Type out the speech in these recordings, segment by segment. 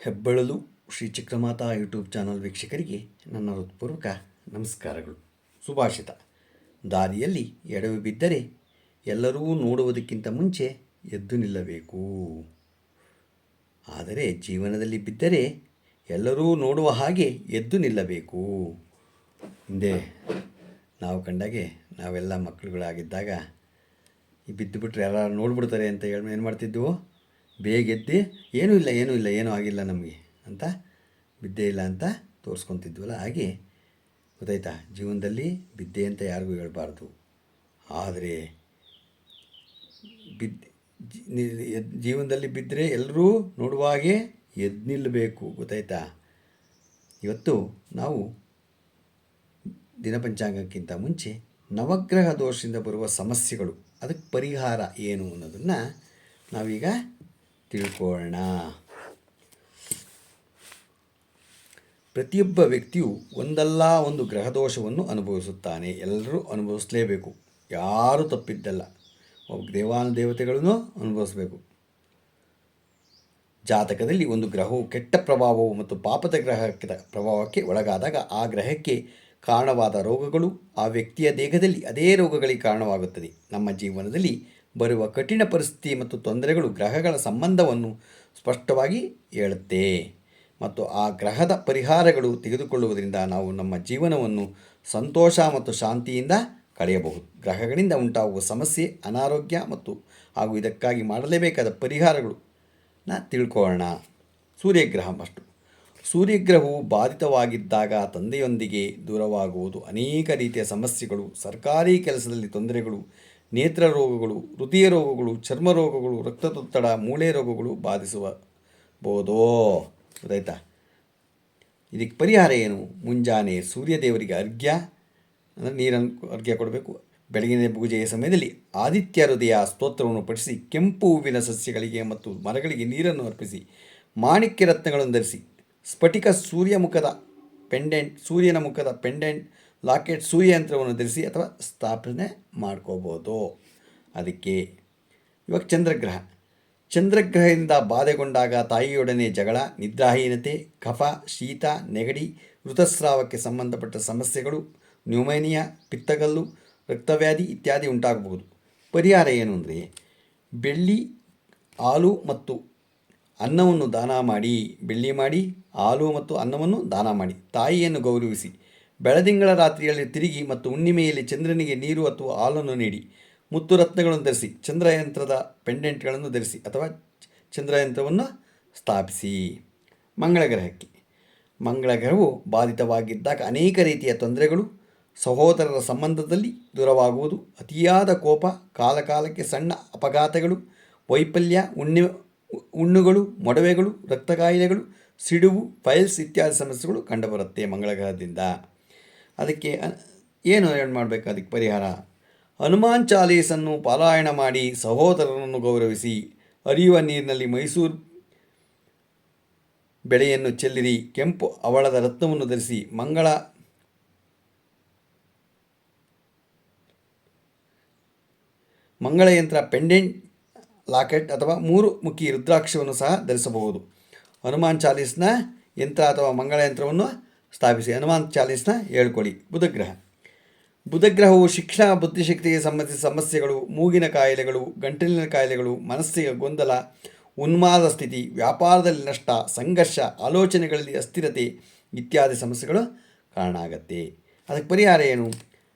ಹೆಬ್ಬೆಳಲು Shri Chakramata YouTube channel ವೀಕ್ಷಕರಿಗೆ ನನ್ನ ಹೃತ್ಪೂರ್ವಕ ನಮಸ್ಕಾರಗಳು. ಸುಭಾಷಿತ: ದಾರಿಯಲ್ಲಿ ಎಡವಿ ಬಿದ್ದರೆ ಎಲ್ಲರೂ ನೋಡುವುದಕ್ಕಿಂತ ಮುಂಚೆ ಎದ್ದು ನಿಲ್ಲಬೇಕು. ಆದರೆ ಜೀವನದಲ್ಲಿ ಬಿದ್ದರೆ ಎಲ್ಲರೂ ನೋಡುವ ಹಾಗೆ ಎದ್ದು ನಿಲ್ಲಬೇಕು. ಹಿಂದೆ ನಾವು ಕಂಡಾಗೆ ನಾವೆಲ್ಲ ಮಕ್ಕಳುಗಳಾಗಿದ್ದಾಗ ಈ ಬಿದ್ದುಬಿಟ್ರೆ ಯಾರು ನೋಡ್ಬಿಡ್ತಾರೆ ಅಂತ ಹೇಳಿ ಏನು ಮಾಡ್ತಿದ್ವು, ಬೇಗ ಎದ್ದು ಏನೂ ಇಲ್ಲ ಏನೂ ಆಗಿಲ್ಲ ನಮಗೆ ಅಂತ ಬಿದ್ದೇ ಇಲ್ಲ ಅಂತ ತೋರಿಸ್ಕೊತಿದ್ವಲ್ಲ. ಹಾಗೆ ಗೊತ್ತಾಯ್ತಾ, ಜೀವನದಲ್ಲಿ ಬಿದ್ದೆ ಅಂತ ಯಾರಿಗೂ ಹೇಳಬಾರ್ದು. ಆದರೆ ಜೀವನದಲ್ಲಿ ಬಿದ್ದರೆ ಎಲ್ಲರೂ ನೋಡುವ ಹಾಗೆ ಎದ್ದು ನಿಲ್ಲಬೇಕು. ಗೊತ್ತಾಯ್ತಾ. ಇವತ್ತು ನಾವು ದಿನಪಂಚಾಂಗಕ್ಕಿಂತ ಮುಂಚೆ ನವಗ್ರಹ ದೋಷದಿಂದ ಬರುವ ಸಮಸ್ಯೆಗಳು, ಅದಕ್ಕೆ ಪರಿಹಾರ ಏನು ಅನ್ನೋದನ್ನು ನಾವೀಗ ತಿಳ್ಕೊಳ್ಳೋಣ. ಪ್ರತಿಯೊಬ್ಬ ವ್ಯಕ್ತಿಯು ಒಂದಲ್ಲ ಒಂದು ಗ್ರಹದೋಷವನ್ನು ಅನುಭವಿಸುತ್ತಾನೆ. ಎಲ್ಲರೂ ಅನುಭವಿಸಲೇಬೇಕು, ಯಾರೂ ತಪ್ಪಿದ್ದಲ್ಲ. ದೇವಾನುದೇವತೆಗಳನ್ನು ಅನುಭವಿಸಬೇಕು. ಜಾತಕದಲ್ಲಿ ಒಂದು ಗ್ರಹವು ಕೆಟ್ಟ ಪ್ರಭಾವವು ಮತ್ತು ಪಾಪದ ಗ್ರಹದ ಪ್ರಭಾವಕ್ಕೆ ಒಳಗಾದಾಗ ಆ ಗ್ರಹಕ್ಕೆ ಕಾರಣವಾದ ರೋಗಗಳು ಆ ವ್ಯಕ್ತಿಯ ದೇಹದಲ್ಲಿ ಅದೇ ರೋಗಗಳಿಗೆ ಕಾರಣವಾಗುತ್ತದೆ. ನಮ್ಮ ಜೀವನದಲ್ಲಿ ಬರುವ ಕಠಿಣ ಪರಿಸ್ಥಿತಿ ಮತ್ತು ತೊಂದರೆಗಳು ಗ್ರಹಗಳ ಸಂಬಂಧವನ್ನು ಸ್ಪಷ್ಟವಾಗಿ ಹೇಳುತ್ತೆ ಮತ್ತು ಆ ಗ್ರಹದ ಪರಿಹಾರಗಳು ತೆಗೆದುಕೊಳ್ಳುವುದರಿಂದ ನಾವು ನಮ್ಮ ಜೀವನವನ್ನು ಸಂತೋಷ ಮತ್ತು ಶಾಂತಿಯಿಂದ ಕಳೆಯಬಹುದು. ಗ್ರಹಗಳಿಂದ ಉಂಟಾಗುವ ಸಮಸ್ಯೆ, ಅನಾರೋಗ್ಯ ಮತ್ತು ಹಾಗೂ ಇದಕ್ಕಾಗಿ ಮಾಡಲೇಬೇಕಾದ ಪರಿಹಾರಗಳು ತಿಳ್ಕೊಳ್ಳೋಣ. ಸೂರ್ಯಗ್ರಹ ಫಸ್ಟು. ಸೂರ್ಯಗ್ರಹವು ಬಾಧಿತವಾಗಿದ್ದಾಗ ತಂದೆಯೊಂದಿಗೆ ದೂರವಾಗುವುದು, ಅನೇಕ ರೀತಿಯ ಸಮಸ್ಯೆಗಳು, ಸರ್ಕಾರಿ ಕೆಲಸದಲ್ಲಿ ತೊಂದರೆಗಳು, ನೇತ್ರ ರೋಗಗಳು, ಹೃದಯ ರೋಗಗಳು, ಚರ್ಮ ರೋಗಗಳು, ರಕ್ತದೊತ್ತಡ, ಮೂಳೆ ರೋಗಗಳು ಬಾಧಿಸಬಹುದೋ. ಗೊತ್ತಾಯ್ತಾ. ಇದಕ್ಕೆ ಪರಿಹಾರ ಏನು? ಮುಂಜಾನೆ ಸೂರ್ಯದೇವರಿಗೆ ಅಂದರೆ ನೀರನ್ನು ಅರ್ಘ್ಯ ಕೊಡಬೇಕು. ಬೆಳಗಿನ ಪೂಜೆಯ ಸಮಯದಲ್ಲಿ ಆದಿತ್ಯ ಹೃದಯ ಸ್ತೋತ್ರವನ್ನು ಪಠಿಸಿ, ಕೆಂಪು ಹೂವಿನ ಸಸ್ಯಗಳಿಗೆ ಮತ್ತು ಮರಗಳಿಗೆ ನೀರನ್ನು ಅರ್ಪಿಸಿ, ಮಾಣಿಕ್ಯ ರತ್ನಗಳನ್ನು ಧರಿಸಿ, ಸ್ಫಟಿಕ ಸೂರ್ಯನ ಮುಖದ ಪೆಂಡೆಂಟ್ ಲಾಕೆಟ್ ಸೂರ್ಯಯಂತ್ರವನ್ನು ಧರಿಸಿ ಅಥವಾ ಸ್ಥಾಪನೆ ಮಾಡ್ಕೋಬೋದು. ಅದಕ್ಕೆ ಇವಾಗ ಚಂದ್ರಗ್ರಹದಿಂದ ಬಾಧೆಗೊಂಡಾಗ ತಾಯಿಯೊಡನೆ ಜಗಳ, ನಿದ್ರಾಹೀನತೆ, ಕಫ, ಶೀತ, ನೆಗಡಿ, ಋತುಸ್ರಾವಕ್ಕೆ ಸಂಬಂಧಪಟ್ಟ ಸಮಸ್ಯೆಗಳು, ನ್ಯೂಮೋನಿಯಾ, ಪಿತ್ತಗಲ್ಲು, ರಕ್ತವ್ಯಾಧಿ ಇತ್ಯಾದಿ ಉಂಟಾಗಬಹುದು. ಪರಿಹಾರ ಏನು ಅಂದರೆ, ಬೆಳ್ಳಿ, ಹಾಲು ಮತ್ತು ಅನ್ನವನ್ನು ದಾನ ಮಾಡಿ, ಹಾಲು ಮತ್ತು ಅನ್ನವನ್ನು ದಾನ ಮಾಡಿ, ತಾಯಿಯನ್ನು ಗೌರವಿಸಿ, ಬೆಳದಿಂಗಳ ರಾತ್ರಿಯಲ್ಲಿ ತಿರುಗಿ ಮತ್ತು ಹುಣ್ಣಿಮೆಯಲ್ಲಿ ಚಂದ್ರನಿಗೆ ನೀರು ಅಥವಾ ಹಾಲನ್ನು ನೀಡಿ, ಮುತ್ತು ರತ್ನಗಳನ್ನು ಧರಿಸಿ, ಚಂದ್ರಯಂತ್ರದ ಪೆಂಡೆಂಟ್ಗಳನ್ನು ಧರಿಸಿ ಅಥವಾ ಚಂದ್ರಯಂತ್ರವನ್ನು ಸ್ಥಾಪಿಸಿ. ಮಂಗಳಗ್ರಹವು ಬಾಧಿತವಾಗಿದ್ದಾಗ ಅನೇಕ ರೀತಿಯ ತೊಂದರೆಗಳು, ಸಹೋದರರ ಸಂಬಂಧದಲ್ಲಿ ದೂರವಾಗುವುದು, ಅತಿಯಾದ ಕೋಪ, ಕಾಲಕಾಲಕ್ಕೆ ಸಣ್ಣ ಅಪಘಾತಗಳು, ವೈಫಲ್ಯ, ಹುಣ್ಣುಗಳು, ಮೊಡವೆಗಳು, ರಕ್ತ ಕಾಯಿಲೆಗಳು, ಸಿಡುವು, ಫೈಲ್ಸ್ ಇತ್ಯಾದಿ ಸಮಸ್ಯೆಗಳು ಕಂಡುಬರುತ್ತೆ ಮಂಗಳಗ್ರಹದಿಂದ. ಅದಕ್ಕೆ ಏನು ಮಾಡಬೇಕು? ಅದಕ್ಕೆ ಪರಿಹಾರ ಹನುಮಾನ್ ಚಾಲೀಸನ್ನು ಪಾರಾಯಣ ಮಾಡಿ, ಸಹೋದರರನ್ನು ಗೌರವಿಸಿ, ಹರಿಯುವ ನೀರಿನಲ್ಲಿ ಮೈಸೂರು ಬೆಳೆಯನ್ನು ಚೆಲ್ಲಿರಿ, ಕೆಂಪು ಹವಳದ ರತ್ನವನ್ನು ಧರಿಸಿ, ಮಂಗಳಯಂತ್ರ ಪೆಂಡೆಂಟ್ ಲಾಕೆಟ್ ಅಥವಾ 3 ಮುಖಿ ರುದ್ರಾಕ್ಷವನ್ನು ಸಹ ಧರಿಸಬಹುದು. ಹನುಮಾನ್ ಚಾಲೀಸ್ನ ಯಂತ್ರ ಅಥವಾ ಮಂಗಳಯಂತ್ರವನ್ನು ಸ್ಥಾಪಿಸಿ, ಹನುಮಾನ್ ಚಾಲೀಸ್ನ ಹೇಳ್ಕೊಳ್ಳಿ. ಬುಧಗ್ರಹವು ಶಿಕ್ಷಣ, ಬುದ್ಧಿಶಕ್ತಿಗೆ ಸಂಬಂಧಿಸಿದ ಸಮಸ್ಯೆಗಳು, ಮೂಗಿನ ಕಾಯಿಲೆಗಳು, ಗಂಟಲಿನ ಕಾಯಿಲೆಗಳು, ಮನಸ್ಸಿಗೆ ಗೊಂದಲ, ಉನ್ಮಾದ ಸ್ಥಿತಿ, ವ್ಯಾಪಾರದಲ್ಲಿ ನಷ್ಟ, ಸಂಘರ್ಷ, ಆಲೋಚನೆಗಳಲ್ಲಿ ಅಸ್ಥಿರತೆ ಇತ್ಯಾದಿ ಸಮಸ್ಯೆಗಳು ಕಾರಣ ಆಗತ್ತೆ. ಅದಕ್ಕೆ ಪರಿಹಾರ ಏನು?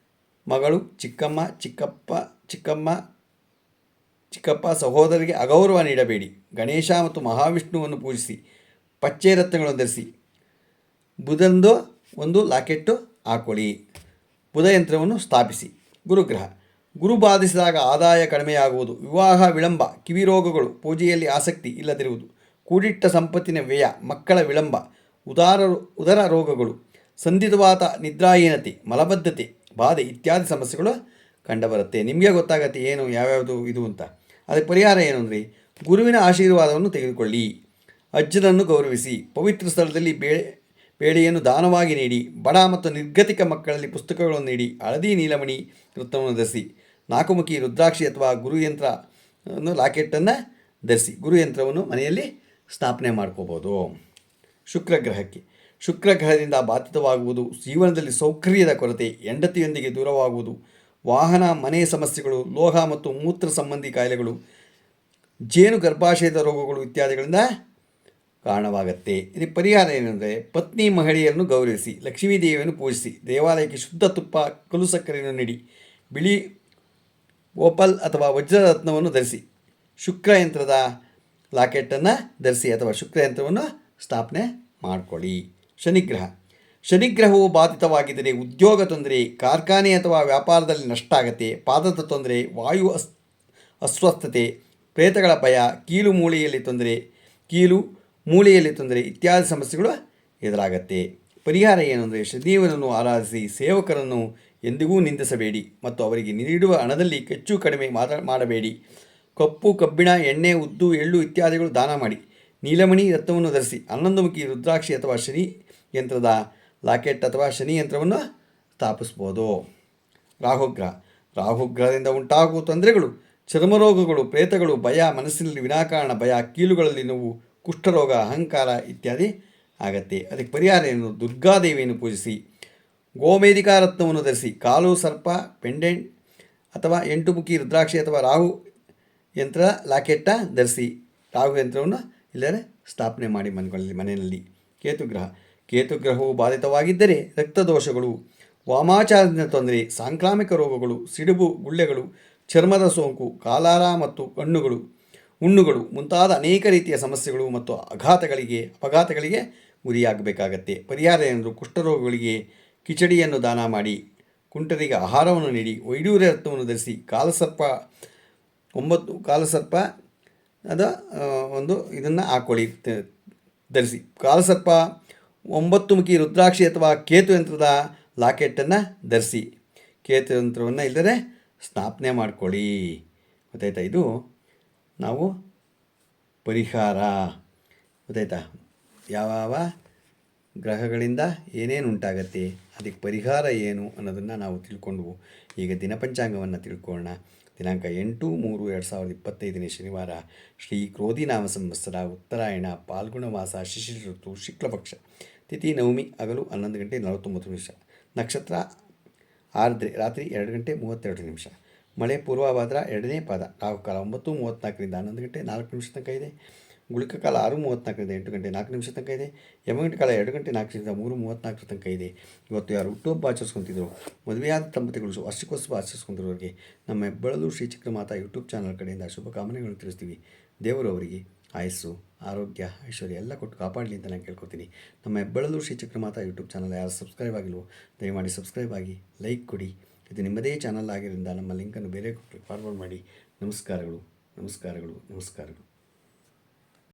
ಮಗಳು, ಚಿಕ್ಕಪ್ಪ ಸಹೋದರಿಗೆ ಅಗೌರವ ನೀಡಬೇಡಿ. ಗಣೇಶ ಮತ್ತು ಮಹಾವಿಷ್ಣುವನ್ನು ಪೂಜಿಸಿ, ಪಚ್ಚೆ ರತ್ನಗಳನ್ನು ಧರಿಸಿ, ಬುಧಂದು ಒಂದು ಲಾಕೆಟ್ಟು ಹಾಕೊಳ್ಳಿ, ಬುಧ ಯಂತ್ರವನ್ನು ಸ್ಥಾಪಿಸಿ. ಗುರು ಬಾಧಿಸಿದಾಗ ಆದಾಯ ಕಡಿಮೆಯಾಗುವುದು, ವಿವಾಹ ವಿಳಂಬ, ಕಿವಿ ರೋಗಗಳು, ಪೂಜೆಯಲ್ಲಿ ಆಸಕ್ತಿ ಇಲ್ಲದಿರುವುದು, ಕೂಡಿಟ್ಟ ಸಂಪತ್ತಿನ ವ್ಯಯ, ಮಕ್ಕಳ ವಿಳಂಬ, ಉದರ ರೋಗಗಳು, ಸಂಧಿವಾತ, ನಿದ್ರಾಹೀನತೆ, ಮಲಬದ್ಧತೆ, ಬಾಧೆ ಇತ್ಯಾದಿ ಸಮಸ್ಯೆಗಳು ಕಂಡುಬರುತ್ತೆ. ನಿಮಗೆ ಗೊತ್ತಾಗತ್ತೆ ಏನು ಯಾವ್ಯಾವುದು ಇದು ಅಂತ. ಅದಕ್ಕೆ ಪರಿಹಾರ ಏನು ಅಂದರೆ, ಗುರುವಿನ ಆಶೀರ್ವಾದವನ್ನು ತೆಗೆದುಕೊಳ್ಳಿ, ಅಜ್ಜನನ್ನು ಗೌರವಿಸಿ, ಪವಿತ್ರ ಸ್ಥಳದಲ್ಲಿ ಬೇಳೆಯನ್ನು ದಾನವಾಗಿ ನೀಡಿ, ಬಡ ಮತ್ತು ನಿರ್ಗತಿಕ ಮಕ್ಕಳಲ್ಲಿ ಪುಸ್ತಕಗಳನ್ನು ನೀಡಿ, ಹಳದಿ ನೀಲಮಣಿ ರತ್ನವನ್ನು ಧರಿಸಿ, 4 ಮುಖಿ ರುದ್ರಾಕ್ಷಿ ಅಥವಾ ಗುರುಯಂತ್ರವನ್ನು ಲಾಕೆಟನ್ನು ಧರಿಸಿ, ಗುರುಯಂತ್ರವನ್ನು ಮನೆಯಲ್ಲಿ ಸ್ಥಾಪನೆ ಮಾಡ್ಕೋಬೋದು. ಶುಕ್ರಗ್ರಹಕ್ಕೆ ಶುಕ್ರಗ್ರಹದಿಂದ ಬಾಧಿತವಾಗುವುದು, ಜೀವನದಲ್ಲಿ ಸೌಕರ್ಯದ ಕೊರತೆ, ಹೆಂಡತಿಯೊಂದಿಗೆ ದೂರವಾಗುವುದು, ವಾಹನ ಮನೆ ಸಮಸ್ಯೆಗಳು, ಲೋಹ ಮತ್ತು ಮೂತ್ರ ಸಂಬಂಧಿ ಕಾಯಿಲೆಗಳು, ಜೇನು ಗರ್ಭಾಶಯದ ರೋಗಗಳು ಇತ್ಯಾದಿಗಳಿಂದ ಕಾರಣವಾಗುತ್ತೆ. ಇದಕ್ಕೆ ಪರಿಹಾರ ಏನೆಂದರೆ ಪತ್ನಿ ಮಹಿಳೆಯರನ್ನು ಗೌರವಿಸಿ, ಲಕ್ಷ್ಮೀ ದೇವಿಯನ್ನು ಪೂಜಿಸಿ, ದೇವಾಲಯಕ್ಕೆ ಶುದ್ಧ ತುಪ್ಪ ಕಲ್ಲು ಸಕ್ಕರೆಯನ್ನು ನೀಡಿ, ಬಿಳಿ ಓಪಲ್ ಅಥವಾ ವಜ್ರರತ್ನವನ್ನು ಧರಿಸಿ, ಶುಕ್ರ ಯಂತ್ರದ ಲಾಕೆಟನ್ನು ಧರಿಸಿ ಅಥವಾ ಶುಕ್ರ ಯಂತ್ರವನ್ನು ಸ್ಥಾಪನೆ ಮಾಡಿಕೊಳ್ಳಿ. ಶನಿಗ್ರಹವು ಬಾಧಿತವಾಗಿದ್ದರೆ ಉದ್ಯೋಗ ತೊಂದರೆ, ಕಾರ್ಖಾನೆ ಅಥವಾ ವ್ಯಾಪಾರದಲ್ಲಿ ನಷ್ಟ ಆಗುತ್ತೆ, ಪಾದದ ತೊಂದರೆ, ವಾಯು ಅಸ್ವಸ್ಥತೆ, ಪ್ರೇತಗಳ ಭಯ, ಕೀಲು ಮೂಳೆಯಲ್ಲಿ ತೊಂದರೆ ಇತ್ಯಾದಿ ಸಮಸ್ಯೆಗಳು ಎದುರಾಗತ್ತೆ. ಪರಿಹಾರ ಏನು ಅಂದರೆ ಶನಿದೇವನನ್ನು ಆರಾಧಿಸಿ, ಸೇವಕರನ್ನು ಎಂದಿಗೂ ನಿಂದಿಸಬೇಡಿ ಮತ್ತು ಅವರಿಗೆ ನೀಡುವ ಹಣದಲ್ಲಿ ಹೆಚ್ಚು ಕಡಿಮೆ ಮಾಡಬೇಡಿ. ಕಪ್ಪು, ಕಬ್ಬಿಣ, ಎಣ್ಣೆ, ಉದ್ದು, ಎಳ್ಳು ಇತ್ಯಾದಿಗಳು ದಾನ ಮಾಡಿ. ನೀಲಮಣಿ ರತ್ನವನ್ನು ಧರಿಸಿ, 11 ಮುಖಿ ರುದ್ರಾಕ್ಷಿ ಅಥವಾ ಶನಿ ಯಂತ್ರದ ಲಾಕೆಟ್ ಅಥವಾ ಶನಿ ಯಂತ್ರವನ್ನು ಸ್ಥಾಪಿಸ್ಬೋದು. ರಾಹುಗ್ರಹದಿಂದ ಉಂಟಾಗುವ ತೊಂದರೆಗಳು ಚರ್ಮರೋಗಗಳು, ಪ್ರೇತಗಳು, ಭಯ, ಮನಸ್ಸಿನಲ್ಲಿ ವಿನಾಕಾರಣ ಭಯ, ಕೀಲುಗಳಲ್ಲಿ ನೋವು, ಕುಷ್ಠರೋಗ, ಅಹಂಕಾರ ಇತ್ಯಾದಿ ಆಗತ್ತೆ. ಅದಕ್ಕೆ ಪರಿಹಾರ ಏನು? ದುರ್ಗಾದೇವಿಯನ್ನು ಪೂಜಿಸಿ, ಗೋಮೇಧಿಕಾ ರತ್ನವನ್ನು ಧರಿಸಿ, ಕಾಲು ಸರ್ಪ ಪೆಂಡೆಂಟ್ ಅಥವಾ 8 ಮುಖಿ ರುದ್ರಾಕ್ಷಿ ಅಥವಾ ರಾಹು ಯಂತ್ರ ಲಾಕೆಟ್ಟ ಧರಿಸಿ, ರಾಹು ಯಂತ್ರವನ್ನು ಇಲ್ಲದೆ ಸ್ಥಾಪನೆ ಮಾಡಿ ಮನೆಯಲ್ಲಿ. ಕೇತುಗ್ರಹವು ಬಾಧಿತವಾಗಿದ್ದರೆ ರಕ್ತದೋಷಗಳು, ವಾಮಾಚಾರದಿಂದ ತೊಂದರೆ, ಸಾಂಕ್ರಾಮಿಕ ರೋಗಗಳು, ಸಿಡುಬು, ಗುಳ್ಳೆಗಳು, ಚರ್ಮದ ಸೋಂಕು, ಕಾಲಾರ ಮತ್ತು ಹುಣ್ಣುಗಳು ಮುಂತಾದ ಅನೇಕ ರೀತಿಯ ಸಮಸ್ಯೆಗಳು ಮತ್ತು ಅಪಘಾತಗಳಿಗೆ ಗುರಿಯಾಗಬೇಕಾಗತ್ತೆ. ಪರಿಹಾರ ಏನೆಂದರೂ ಕುಷ್ಠರೋಗಗಳಿಗೆ ಕಿಚಡಿಯನ್ನು ದಾನ ಮಾಡಿ, ಕುಂಟರಿಗೆ ಆಹಾರವನ್ನು ನೀಡಿ, ವೈಡೂರ್ಯ ರತ್ನವನ್ನು ಧರಿಸಿ, ಕಾಲಸರ್ಪ ಇದನ್ನು ಹಾಕ್ಕೊಳ್ಳಿ ಧರಿಸಿ, ಕಾಲಸರ್ಪ 9 ಮುಖಿ ರುದ್ರಾಕ್ಷಿ ಅಥವಾ ಕೇತು ಯಂತ್ರದ ಲಾಕೆಟನ್ನು ಧರಿಸಿ, ಕೇತು ಯಂತ್ರವನ್ನು ಇಲ್ಲದೆ ಸ್ಥಾಪನೆ ಮಾಡ್ಕೊಳ್ಳಿ. ಗೊತ್ತಾಯ್ತಾ? ಇದು ನಾವು ಪರಿಹಾರ ಗೊತ್ತಾಯ್ತಾ? ಯಾವ ಗ್ರಹಗಳಿಂದ ಏನೇನು ಉಂಟಾಗತ್ತೆ, ಅದಕ್ಕೆ ಪರಿಹಾರ ಏನು ಅನ್ನೋದನ್ನು ನಾವು ತಿಳ್ಕೊಂಡ್ವು. ಈಗ ದಿನಪಂಚಾಂಗವನ್ನು ತಿಳ್ಕೊಳ್ಳೋಣ. ದಿನಾಂಕ 8/3/2025 ಶನಿವಾರ, ಶ್ರೀ ಕ್ರೋಧಿನಾಮ ಸಂವತ್ಸರ, ಉತ್ತರಾಯಣ, ಪಾಲ್ಗುಣ ಮಾಸ, ಶಿಶಿರ ಋತು, ಶುಕ್ಲಪಕ್ಷ, ತಿಥಿ ನವಮಿ, ಹಗಲು 11:49. ನಕ್ಷತ್ರ ಆರ್ದ್ರೆ, ರಾತ್ರಿ 2:32. ಮಳೆ ಪೂರ್ವಭಾದ್ರ 2ನೇ ಪಾದ. ರಾಹುಕಾಲ 9:34 11:04 ತನಕ ಇದೆ. ಗುಳಿಕ ಕಾಲ 6:34 8:04 ತನಕ ಇದೆ. ಯಮಗಂಟೆ ಕಾಲ 2:04 3:34 ತನಕ ಇದೆ. ಇವತ್ತು ಯಾರು ಹುಟ್ಟುಹಬ್ಬ ಆಚರಿಸ್ಕೊತಿದ್ರು, ಮದುವೆಯಾದ ದಂಪತಿಗಳು ವಾರ್ಷಿಕೋತ್ಸವ ಆಚರಿಸ್ಕೊಂಡಿರೋರಿಗೆ ನಮ್ಮ ಹೆಬ್ಬಳಲು ಶ್ರೀ ಚಕ್ರಮಾತಾ ಯೂಟ್ಯೂಬ್ ಚಾನಲ್ ಕಡೆಯಿಂದ ಶುಭಕಾಮನೆಗಳನ್ನು ತಿಳಿಸ್ತೀವಿ. ದೇವರು ಅವರಿಗೆ ಆಯಸ್ಸು, ಆರೋಗ್ಯ, ಐಶ್ವರ್ಯ ಎಲ್ಲ ಕೊಟ್ಟು ಕಾಪಾಡಲಿ ಅಂತ ನಾನು ಕೇಳ್ಕೊತೀನಿ. ನಮ್ಮ ಹೆಬ್ಬಳಲು ಶ್ರೀ ಚಕ್ರಮಾತಾ ಯೂಟ್ಯೂಬ್ ಚಾನಲ್ ಯಾರು ಸಬ್ಸ್ಕ್ರೈಬ್ ಆಗಿಲ್ವೋ ದಯಮಾಡಿ ಸಬ್ಸ್ಕ್ರೈಬ್ ಆಗಿ, ಲೈಕ್ ಕೊಡಿ. ಇದು ನಿಮ್ಮದೇ ಚಾನಲ್ ಆಗಿರೋದ್ರಿಂದ ನಮ್ಮ ಲಿಂಕನ್ನು ಬೇರೆ ಫಾರ್ವರ್ಡ್ ಮಾಡಿ. ನಮಸ್ಕಾರಗಳು.